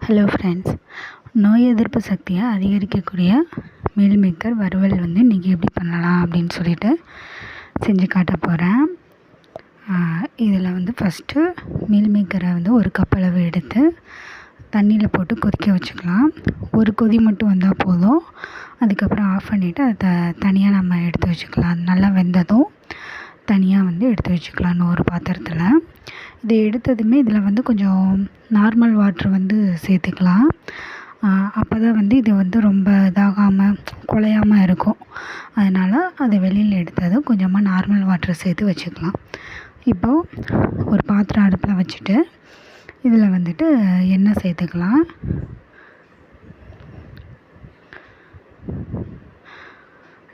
Hello friends, நோய் எதிர்ப்பு சக்தியை அதிகரிக்கக்கூடிய மீல் மேக்கர் வறுவல் இன்றைக்கி எப்படி பண்ணலாம் அப்படின்னு சொல்லிட்டு செஞ்சு காட்ட போகிறேன். இதில் ஃபஸ்ட்டு மீல் மேக்கரை ஒரு கப் அளவு எடுத்து தண்ணியில் போட்டு கொதிக்க வச்சுக்கலாம். ஒரு கொதி மட்டும் வந்தால் போதும். அதுக்கப்புறம் ஆஃப் பண்ணிவிட்டு அதை தனியாக நம்ம எடுத்து வச்சுக்கலாம். அது நல்லா வெந்ததும் தனியாக எடுத்து வச்சுக்கலாம் இன்னொரு பாத்திரத்தில். இதை எடுத்ததுமே இதில் கொஞ்சம் நார்மல் வாட்ரு சேர்த்துக்கலாம். அப்போ தான் இது ரொம்ப இதாகாமல் குழையாமல் இருக்கும். அதனால் அதை வெளியில் எடுத்ததும் கொஞ்சமாக நார்மல் வாட்ரு சேர்த்து வச்சுக்கலாம். இப்போது ஒரு பாத்திரம் அடுப்பில் வச்சுட்டு இதில் எண்ணெய் சேர்த்துக்கலாம்.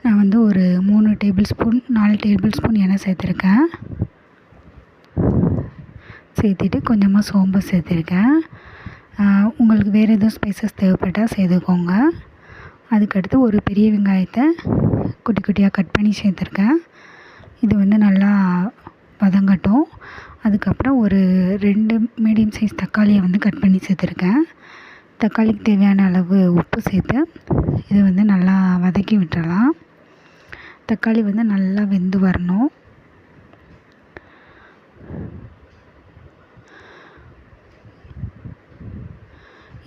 நான் ஒரு 3 டேபிள் ஸ்பூன் 4 டேபிள் ஸ்பூன் எண்ணெய் சேர்த்துருக்கேன். சேர்த்துட்டு கொஞ்சமாக சோம்பு சேர்த்துருக்கேன். உங்களுக்கு வேறு எதுவும் ஸ்பைசஸ் தேவைப்பட்டால் சேர்த்துக்கோங்க. அதுக்கடுத்து ஒரு பெரிய வெங்காயத்தை குட்டி குட்டியாக கட் பண்ணி சேர்த்துருக்கேன். இது நல்லா வதங்கட்டும். அதுக்கப்புறம் ஒரு 2 மீடியம் சைஸ் தக்காளியை கட் பண்ணி சேர்த்துருக்கேன். தக்காளிக்கு தேவையான அளவு உப்பு சேர்த்து இது நல்லா வதக்கி விட்டுறலாம். தக்காளி நல்லா வெந்து வரணும்.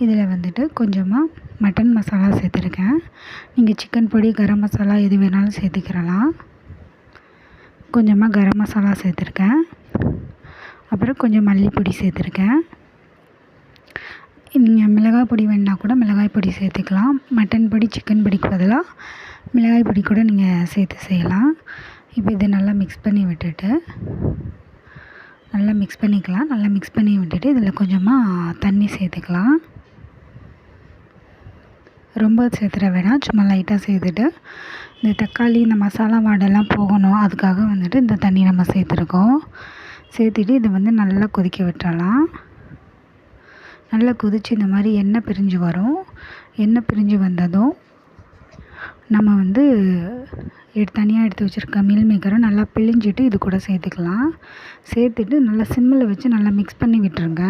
இதில் கொஞ்சமாக மட்டன் மசாலா சேர்த்துருக்கேன். நீங்கள் சிக்கன் பொடி, கரம் மசாலா எது வேணாலும் சேர்த்துக்கிறலாம். கொஞ்சமாக கரம் மசாலா சேர்த்துருக்கேன். அப்புறம் கொஞ்சம் மல்லிப்பொடி சேர்த்துருக்கேன். நீங்கள் மிளகாய் பொடி வேணுன்னா கூட மிளகாய் பொடி சேர்த்துக்கலாம். மட்டன் பொடி, சிக்கன் பொடிக்கு பதிலாக மிளகாய் பொடி கூட நீங்கள் சேர்த்து செய்யலாம். இப்போ இதை நல்லா மிக்ஸ் பண்ணி விட்டுட்டு நல்லா மிக்ஸ் பண்ணி விட்டுட்டு இதில் கொஞ்சமாக தண்ணி சேர்த்துக்கலாம். ரொம்ப சேர்த்துட வேணாம், சும்மா லைட்டாக சேர்த்துட்டு இந்த தக்காளி இந்த மசாலா வாடெல்லாம் போகணும். அதுக்காக இந்த தண்ணி நம்ம சேர்த்துருக்கோம். சேர்த்துட்டு இதை நல்லா கொதிக்க விட்டுறலாம். நல்லா கொதித்து இந்த மாதிரி எண்ணெய் பிரிஞ்சு வரும். எண்ணெய் பிரிஞ்சு வந்ததும் நம்ம தனியாக எடுத்து வச்சுருக்க மீல் மேக்கரை நல்லா பிழிஞ்சிட்டு இது கூட சேர்த்துக்கலாம். சேர்த்துட்டு நல்லா சிம்மில் வச்சு நல்லா மிக்ஸ் பண்ணி விட்டுருங்க.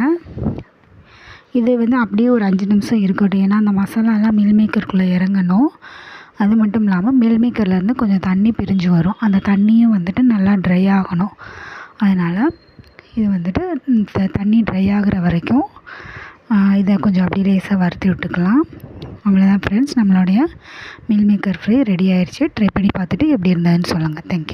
இது அப்படியே ஒரு 5 நிமிஷம் இருக்கட்டும். ஏன்னா அந்த மசாலாலாம் மீல் மேக்கருக்குள்ளே இறங்கணும். அது மட்டும் இல்லாமல் மீல் மேக்கர்லேருந்து கொஞ்சம் தண்ணி பிரிஞ்சு வரும். அந்த தண்ணியும் நல்லா ட்ரை ஆகணும். அதனால் இது தண்ணி ட்ரை ஆகிற வரைக்கும் இதை கொஞ்சம் அப்படியே லேசாக வறுத்து விட்டுக்கலாம். அவ்வளோதான் ஃப்ரெண்ட்ஸ், நம்மளுடைய மீல் மேக்கர் ஃப்ரை ரெடி ஆயிடுச்சு. ட்ரை பண்ணி பார்த்துட்டு எப்படி இருந்ததுன்னு சொல்லுங்கள். தேங்க்யூ.